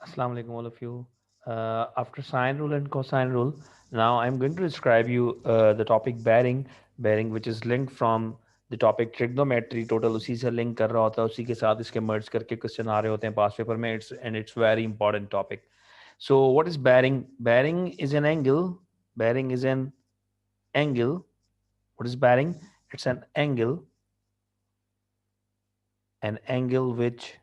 Assalamu alaikum all of you. After sine rule and cosine rule, now I'm going to describe you the topic bearing, bearing which is linked from the topic trigonometry. Total उसी से link कर रहा होता है, उसी के साथ इसके merge करके question आ रहे होते हैं past paper में. It's very important topic. So what is bearing? Bearing is an angle. Bearing is an angle. What is bearing? It's an angle which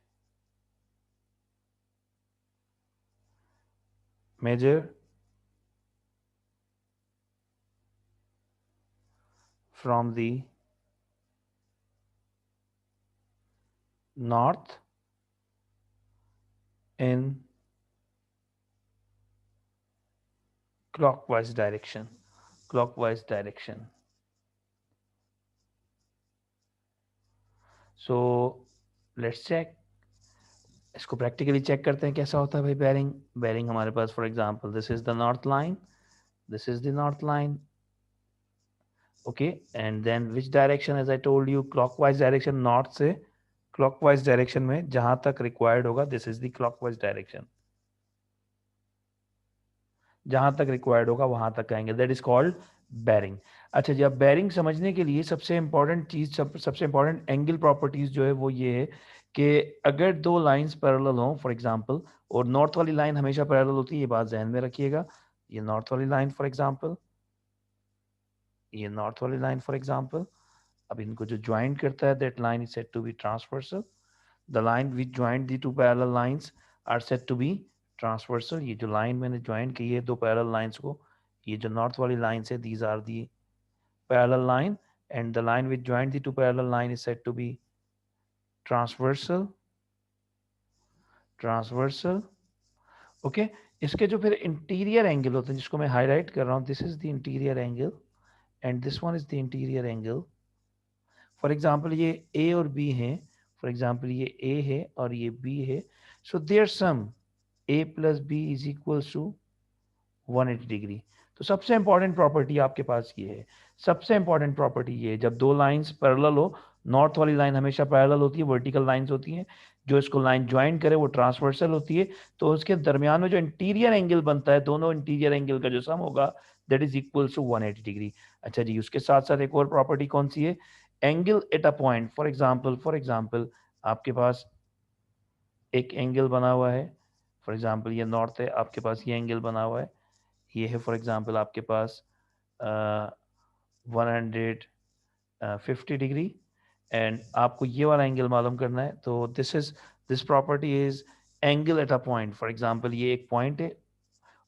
measure from the north in clockwise direction. Clockwise direction. So let's check. इसको practically check करते हैं कैसा होता है भाई bearing. Bearing हमारे पास for example this is the north line, this is the north line. Okay, and then which direction, as I told you, clockwise direction. North से क्लॉकवाइज डायरेक्शन में जहां तक रिक्वायर्ड होगा, this is the clockwise direction. जहां तक required होगा वहां तक आएंगे, दैट इज कॉल्ड बेरिंग. अच्छा जी, अब बेरिंग समझने के लिए सबसे इंपॉर्टेंट चीज, सबसे इंपॉर्टेंट एंगल प्रॉपर्टीज जो है वो ये है कि अगर दो लाइंस पैरेलल हों फॉर एग्जांपल, और नॉर्थ वाली लाइन हमेशा पैरेलल होती है, ये बात ध्यान में रखिएगा. ये नॉर्थ वाली लाइन फॉर एग्जांपल, ये नॉर्थ वाली लाइन फॉर एग्जांपल, अब इनको जो ज्वाइंट करता है that line is said to be transversal. The line which joint the two parallel lines are said to be transversal. ये जो लाइन मैंने ज्वाइंट की है दो पैरेलल लाइंस को, ये जो नॉर्थ वाली लाइन है, these are the parallel line, and the line which joined the two parallel line is said to be transversal. Transversal. Okay, इसके जो फिर इंटीरियर एंगल होते हैं जिसको मैं हाईलाइट कर रहा हूं, this is the interior angle and this one is the interior angle. For example ये ए और बी है, फॉर एग्जांपल ये ए है और ये बी है. So there sum A plus B is equals to 180 degree. तो सबसे इंपॉर्टेंट प्रॉपर्टी आपके पास ये है, सबसे इंपॉर्टेंट प्रॉपर्टी ये है, जब दो लाइंस पैरेलल हो, नॉर्थ वाली लाइन हमेशा पैरेलल होती है, वर्टिकल लाइंस होती हैं, जो इसको लाइन ज्वाइन करे वो ट्रांसवर्सल होती है. तो उसके दरमियान में जो इंटीरियर एंगल बनता है, दोनों इंटीरियर एंगल का जो सम होगा that is equal to 180 degree. अच्छा जी, उसके साथ साथ एक और प्रॉपर्टी कौन सी है, angle at a point. For example आपके पास एक एंगल बना हुआ है, फॉर एग्जाम्पल ये नॉर्थ है, आपके पास ये एंगल बना हुआ है, ये है फॉर एग्जांपल आपके पास 150 डिग्री, एंड आपको ये वाला एंगल मालूम करना है. तो this property is angle at a point. For example ये एक पॉइंट है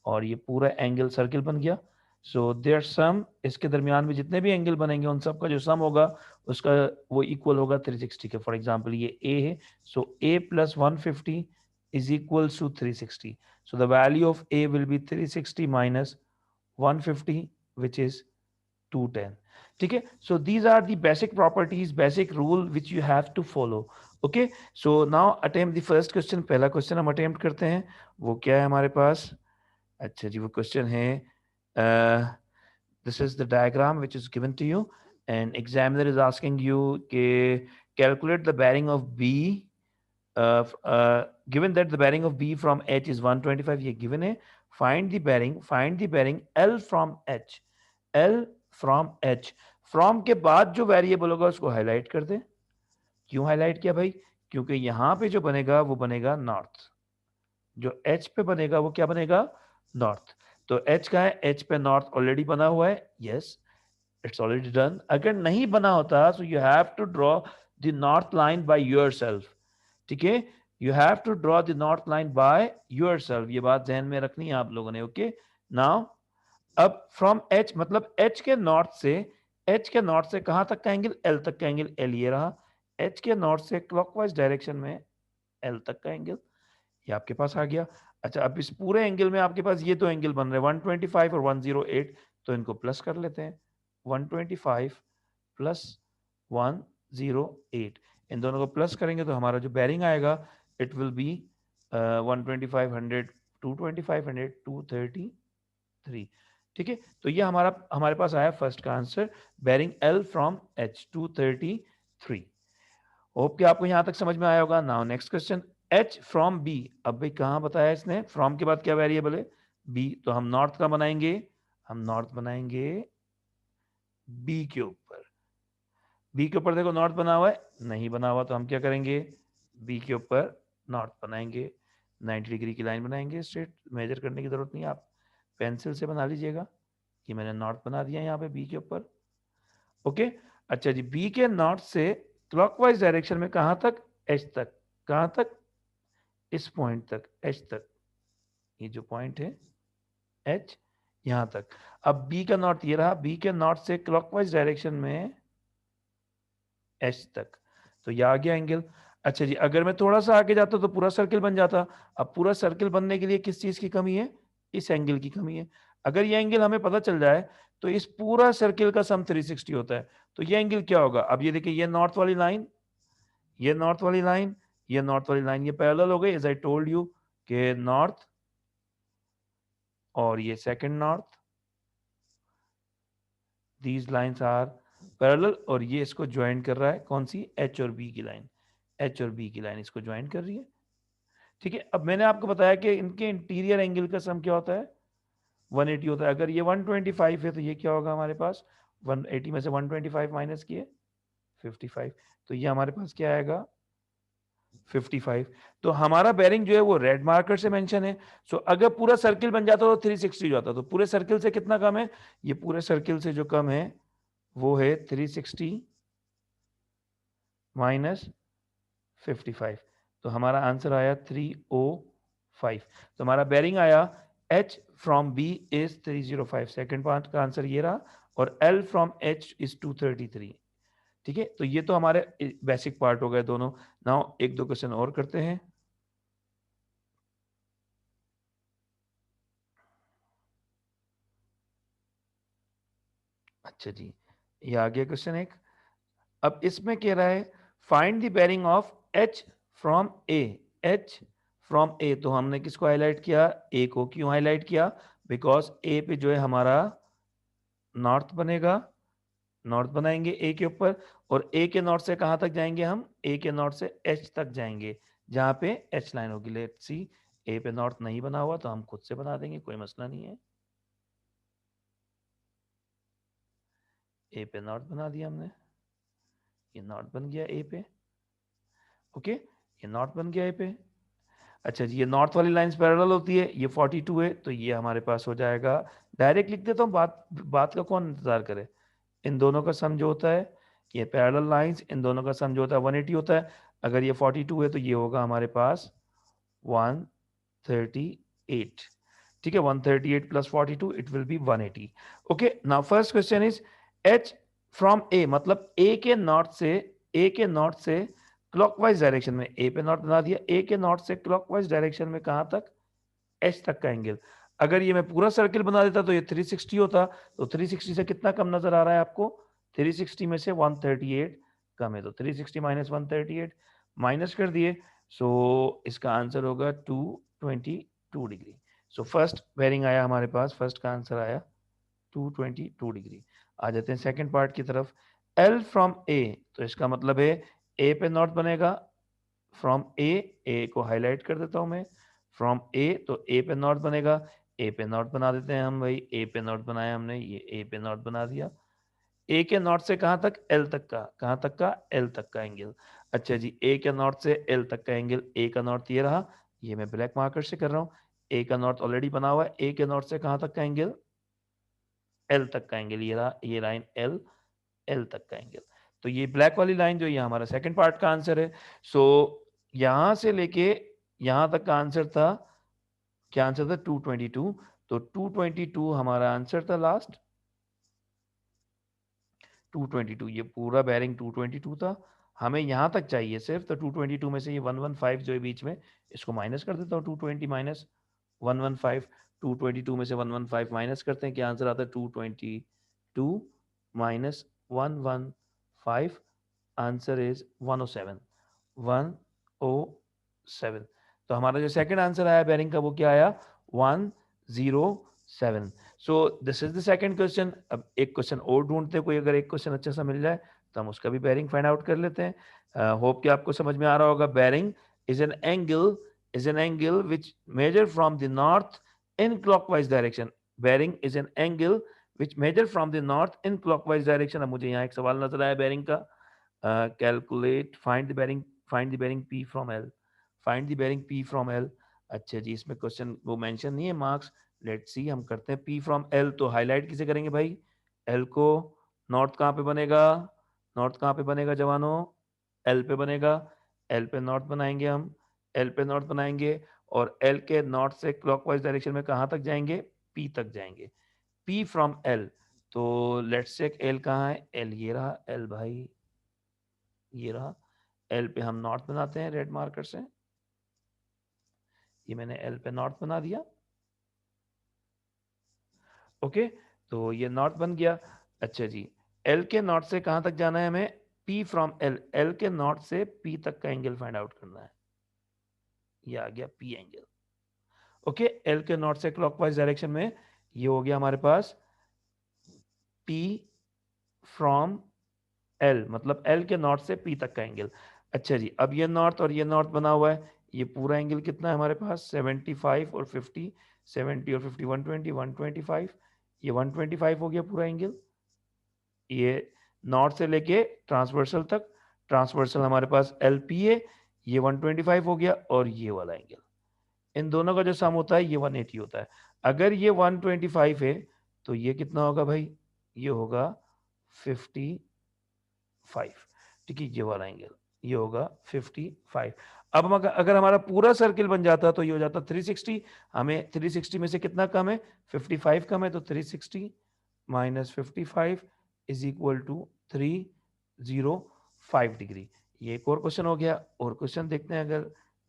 और ये पूरा एंगल सर्किल बन गया. सो देयर सम, इसके दरमियान में जितने भी एंगल बनेंगे उन सब का जो सम होगा उसका वो इक्वल होगा 360 के. फॉर एग्जांपल ये ए है, so A plus 150 is equal to 360. So the value of A will be 360 minus 150 which is 210. ठीक है, so these are the basic properties, basic rule which you have to follow. Okay, so now attempt the first question. पहला question हम attempt करते हैं, वो क्या है हमारे पास. अच्छा जी, वो क्वेश्चन है, this is the diagram which is given to you and examiner is asking you के calculate the bearing of B. Given that the bearing of B from H is 125, ये given है. Find the bearing L from H. L from H. From के बाद जो variable होगा उसको highlight कर दे. क्यों हाईलाइट किया भाई, क्योंकि यहाँ पे जो बनेगा वो बनेगा नॉर्थ, जो H पे बनेगा वो क्या बनेगा, नॉर्थ. तो H का है, H पे नॉर्थ ऑलरेडी बना हुआ है, यस इट्स ऑलरेडी डन. अगर नहीं बना होता so you have to draw the north line by yourself. ठीक है, you have to draw the north line by yourself, ये बात ध्यान में रखनी है आप लोगों ने. ओके, नाउ अब फ्रॉम एच मतलब एच के नॉर्थ से, एच के नॉर्थ से कहां तक का एंगल, एल तक का एंगल, एल ये रहा. एच के नॉर्थ से क्लॉकवाइज डायरेक्शन में एल तक का एंगल ये आपके पास आ गया. अच्छा, अब इस पूरे एंगल में आपके पास ये दो एंगल बन रहे हैं 125 और 108, तो इनको प्लस कर लेते हैं. 125 प्लस 108, इन दोनों को प्लस करेंगे तो हमारा जो बेरिंग आएगा इट विल बी 125 225 233. ठीक है, तो ये हमारे पास आया फर्स्ट का answer, bearing L from H 233. Hope कि आपको यहां तक समझ में आया होगा. Now next question, H from B, अब भाई कहाँ बताया इसने, फ्रॉम के बाद क्या वेरिएबल है, बी, तो हम नॉर्थ का बनाएंगे, हम नॉर्थ बनाएंगे बी के ऊपर। बी के ऊपर देखो नॉर्थ बना हुआ है, नहीं बना हुआ, तो हम क्या करेंगे, बी के ऊपर नॉर्थ बनाएंगे, 90 डिग्री की लाइन बनाएंगे स्ट्रेट, मेजर करने की जरूरत नहीं, आप पेंसिल से बना लीजिएगा। कि मैंने नॉर्थ बना दिया यहाँ पे बी के ऊपर। ओके, अच्छा जी, बी के नॉर्थ से क्लॉकवाइज डायरेक्शन में कहाँ तक, एच तक, कहाँ तक, इस पॉइंट तक, एच तक, ये जो पॉइंट है एच, यहां तक। अब बी का नॉर्थ ये रहा, बी के नॉर्थ से क्लॉकवाइज डायरेक्शन में एच तक, तो ये आ गया एंगल। अच्छा जी, अगर मैं थोड़ा सा आगे जाता तो पूरा सर्किल बन जाता। अब पूरा सर्किल बनने के लिए किस चीज की कमी है, इस एंगल की कमी है। अगर ये एंगल हमें पता चल जाए तो इस पूरा सर्किल का सम 360 होता है। तो ये एंगल क्या होगा, अब ये देखिए, ये नॉर्थ वाली लाइन, ये नॉर्थ वाली लाइन, ये नॉर्थ वाली लाइन, ये पैरेलल हो गई, एज आई टोल्ड यू कि नॉर्थ और ये second north, these lines are parallel, और ये इसको ज्वाइन कर रहा है, कौन सी, एच और बी की लाइन, एच और बी की लाइन इसको ज्वाइन कर रही है। ठीक है, अब मैंने आपको बताया कि इनके इंटीरियर एंगल का सम क्या होता है, 180 होता है। अगर ये 125 है तो ये क्या होगा हमारे पास, 180 में से 125 माइनस किए 55, तो ये हमारे पास क्या आएगा, 55। तो हमारा बेरिंग जो है वो रेड मार्कर से मेंशन है। सो अगर पूरा सर्किल बन जाता तो 360 जाता, तो पूरे सर्किल से कितना कम है, ये पूरे सर्किल से जो कम है वो है 360 माइनस 55, तो हमारा आंसर आया 305। तो हमारा बेरिंग आया H from B is 305, second part का आंसर ये रहा, और L फ्रॉम H इज 233। ठीक है, तो ये तो हमारे बेसिक पार्ट हो गए दोनों। नाउ एक दो क्वेश्चन और करते हैं। अच्छा जी, ये आ गया क्वेश्चन एक। अब इसमें कह रहा है find the bearing of H from A, H from A, तो हमने किसको हाईलाइट किया, A को। क्यों हाईलाइट किया, बिकॉज A पे जो है हमारा नॉर्थ बनेगा, नॉर्थ बनाएंगे ए के ऊपर, और ए के नॉर्थ से कहां तक जाएंगे हम, ए के नॉर्थ से एच तक जाएंगे, जहां पे एच लाइन होगी। लेट्स सी, ए पे नॉर्थ नहीं बना हुआ तो हम खुद से बना देंगे, कोई मसला नहीं है। ए पे नॉर्थ बना दिया हमने, ये नॉर्थ बन गया ए पे। ओके, ये नॉर्थ बन गया ए पे। अच्छा जी, ये नॉर्थ वाली लाइंस पैरेलल होती है, ये 42 है, तो ये हमारे पास हो जाएगा, डायरेक्ट लिख देता हूँ, बात का कौन इंतजार करे। इन दोनों का सम जो होता है, ये पैरेलल लाइंस, इन दोनों का सम जो होता है 180 होता है। अगर ये 42 है तो ये होगा हमारे पास 138। ठीक है, 138 plus 42 it will be 180। Okay, now first question is H from A, मतलब A के नॉर्थ से, A के नॉर्थ से क्लॉकवाइज डायरेक्शन में, A पे नॉर्थ बना दिया, A के नॉर्थ से क्लॉकवाइज डायरेक्शन में कहां तक, H तक का एंगल। अगर ये मैं पूरा सर्किल बना देता तो ये 360 होता, तो 360 से कितना कम नजर आ रहा है आपको, 360 में से 138 कम है, तो 360 माइनस 138 माइनस कर दिए, सो इसका आंसर होगा 222 डिग्री। सो फर्स्ट बेरिंग आया हमारे पास, फर्स्ट का आंसर आया 222 डिग्री। आ जाते हैं सेकंड पार्ट की तरफ, L फ्रॉम A, तो इसका मतलब है A पे नॉर्थ बनेगा, फ्रॉम ए को हाईलाइट कर देता हूं मैं, फ्रॉम ए, तो ए पे नॉर्थ बनेगा, ए पे नॉर्थ बना देते हैं हम भाई, ए पे नॉर्थ बनाया हमने, ये ए पे नॉर्थ बना दिया। ए के नॉर्थ से कहां तक, एल तक का, कहां तक का, एल तक का एंगल। अच्छा जी, ए के नॉर्थ से एल तक का एंगल, ए का नॉर्थ ये रहा, ये मैं ब्लैक मार्कर से कर रहा हूँ, ए का नॉर्थ ऑलरेडी बना हुआ है, ए के नॉर्थ से कहां तक का एंगल, एल तक का एंगल, ये रहा, ये लाइन एल, एल तक का एंगल। तो ये ब्लैक वाली लाइन जो ये हमारा सेकंड पार्ट का आंसर है। सो यहां से लेके यहां तक का आंसर था, क्या आंसर था, 222, तो 222 हमारा आंसर था लास्ट, 222, ये पूरा बेरिंग 222 था। हमें यहां तक चाहिए सिर्फ, तो 222 में से ये 115 जो है बीच में, इसको माइनस कर देता हूँ, 220 माइनस 115, 222 में से 115 माइनस करते हैं, क्या आंसर आता है, 222 माइनस 115, आंसर इज 107, 107। तो हमारा जो सेकंड आंसर आया बेरिंग का वो क्या आया, 107। So this is the second question. अब एक क्वेश्चन और ढूंढते हैं, कोई अगर एक क्वेश्चन अच्छा सा मिल जाए तो हम उसका भी बेरिंग फाइंड आउट कर लेते हैं। होप कि आपको समझ में आ रहा होगा bearing is an angle which measure from the north in clockwise direction. Bearing is an angle which measure from the north in clockwise direction. अब मुझे यहाँ एक सवाल नजर आया बेरिंग का, calculate find the bearing P from L, find the bearing P from L। अच्छा जी, इसमें क्वेश्चन वो मेंशन नहीं है मार्क्स, लेट्स सी हम करते हैं P फ्रॉम L। तो हाईलाइट किसे करेंगे भाई, L को। नॉर्थ कहाँ पे बनेगा, नॉर्थ कहाँ पे बनेगा जवानों, L पे बनेगा। L पे नॉर्थ बनाएंगे हम, L पे नॉर्थ बनाएंगे और L के नॉर्थ से क्लॉकवाइज डायरेक्शन में कहाँ तक जाएंगे, P तक जाएंगे, P फ्रॉम L। तो लेट्स चेक L कहाँ है, L ये रहा L भाई, ये रहा L पे हम नॉर्थ बनाते हैं रेड मार्कर से, ये मैंने L पे नॉर्थ बना दिया। ओके, तो ये नॉर्थ बन गया। अच्छा जी, L के नॉर्थ से कहां तक जाना है हमें, P फ्रॉम L, L के नॉर्थ से P तक का एंगल फाइंड आउट करना है, ये आ गया P एंगल। ओके, L के नॉर्थ से क्लॉकवाइज डायरेक्शन में ये हो गया हमारे पास P फ्रॉम L, मतलब L के नॉर्थ से P तक का एंगल। अच्छा जी, अब ये नॉर्थ और ये नॉर्थ बना हुआ है, ये पूरा एंगल कितना है हमारे पास 75 और 50, 70 और 50 120, 125, ये 125 हो गया पूरा एंगल। ये नॉर्थ से लेके ट्रांसवर्सल तक, ट्रांसवर्सल हमारे पास LP है, ये 125 हो गया और ये वाला एंगल, इन दोनों का जो सम होता है ये 180 होता है। अगर ये 125 है तो ये कितना होगा भाई, ये होगा 55, ठीक है, ये वाला एंगल ये होगा 55। अब अगर हमारा पूरा सर्किल बन जाता तो ये हो जाता 360, हमें 360 में से कितना कम है, 55 कम है, तो 360 minus 55 is equal to 305 degree. ये एक और क्वेश्चन हो गया, और क्वेश्चन देखते हैं अगर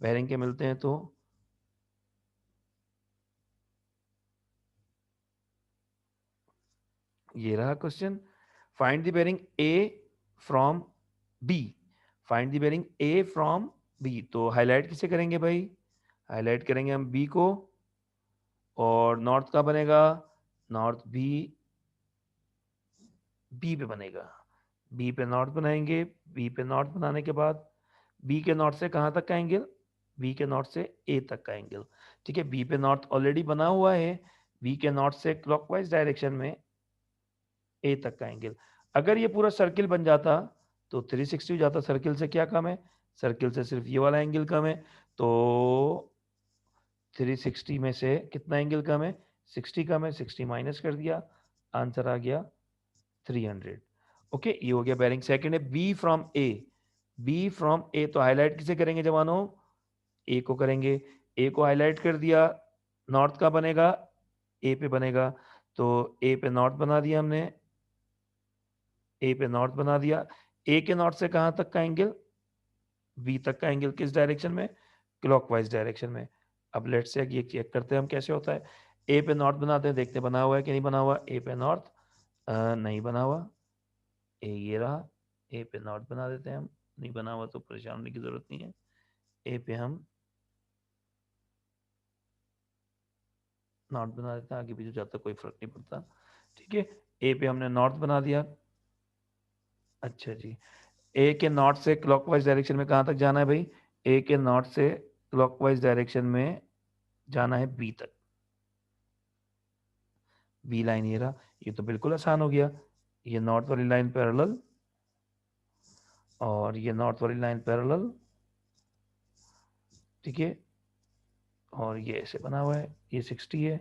बेरिंग के मिलते हैं तो। ये रहा question, find the bearing A from B, find the bearing A from B। तो हाईलाइट किसे करेंगे भाई, हाईलाइट करेंगे हम B को, और नॉर्थ का बनेगा, नॉर्थ B पे बनेगा, B पे नॉर्थ बनाएंगे, B पे नॉर्थ बनाने के बाद B के नॉर्थ से कहाँ तक का एंगल, B के नॉर्थ से A तक का एंगल, ठीक है। B पे नॉर्थ ऑलरेडी बना हुआ है, B के नॉर्थ से क्लॉकवाइज डायरेक्शन में A तक का एंगल। अगर ये पूरा सर्किल बन जाता तो 360 हो जाता, सर्किल से क्या कम है, सर्किल से सिर्फ ये वाला एंगल कम है, तो 360 में से कितना एंगल कम है, 60 कम है, 60 माइनस कर दिया, आंसर आ गया 300। ओके, ये हो गया बेरिंग। सेकंड है B from A, B from A, तो हाईलाइट किसे करेंगे जवानों, A को करेंगे, A को हाईलाइट कर दिया, नॉर्थ का बनेगा, A पे बनेगा, तो A पे नॉर्थ बना दिया हमने, A पे नॉर्थ बना दिया, A के नॉर्थ से कहां तक का एंगल, B तक का एंगल किस डायरेक्शन में, क्लॉकवाइज डायरेक्शन में। अब लेट्स से ये चेक करते हैं हम कैसे होता है, A पे नॉर्थ बनाते हैं, देखते बना हुआ है कि नहीं बना हुआ, A पे नॉर्थ नहीं बना हुआ, A ये रहा, A पे नॉर्थ बना देते हैं हम, नहीं बना हुआ तो परेशान होने की जरूरत नहीं है, A पे हम नॉर्थ बना देते हैं, आगे पीछे जाता कोई फर्क नहीं पड़ता, ठीक है। A पे हमने नॉर्थ बना दिया। अच्छा जी, ए के नॉर्थ से क्लॉकवाइज डायरेक्शन में कहां तक जाना है भाई, ए के नॉर्थ से क्लॉकवाइज डायरेक्शन में जाना है बी तक, बी लाइन ये रहा, ये तो बिल्कुल आसान हो गया, ये नॉर्थ वाली लाइन पैरेलल और ये नॉर्थ वाली लाइन पैरेलल, ठीक है, और ये ऐसे बना हुआ है, ये 60 है,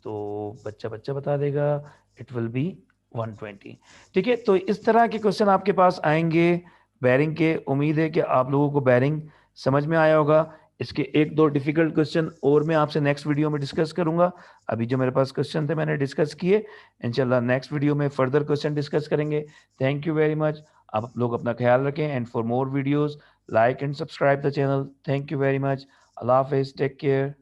तो बच्चा बच्चा बता देगा, इट विल बी 120, ठीक है। तो इस तरह के क्वेश्चन आपके पास आएंगे बेरिंग के। उम्मीद है कि आप लोगों को बेरिंग समझ में आया होगा। इसके एक दो डिफिकल्ट क्वेश्चन और मैं आपसे नेक्स्ट वीडियो में डिस्कस करूंगा। अभी जो मेरे पास क्वेश्चन थे मैंने डिस्कस किए, इंशाल्लाह नेक्स्ट वीडियो में फर्दर क्वेश्चन डिस्कस करेंगे। थैंक यू वेरी मच, आप लोग अपना ख्याल रखें, and for more videos like and subscribe the channel. Thank you very much, अल्लाह हाफिज, टेक केयर।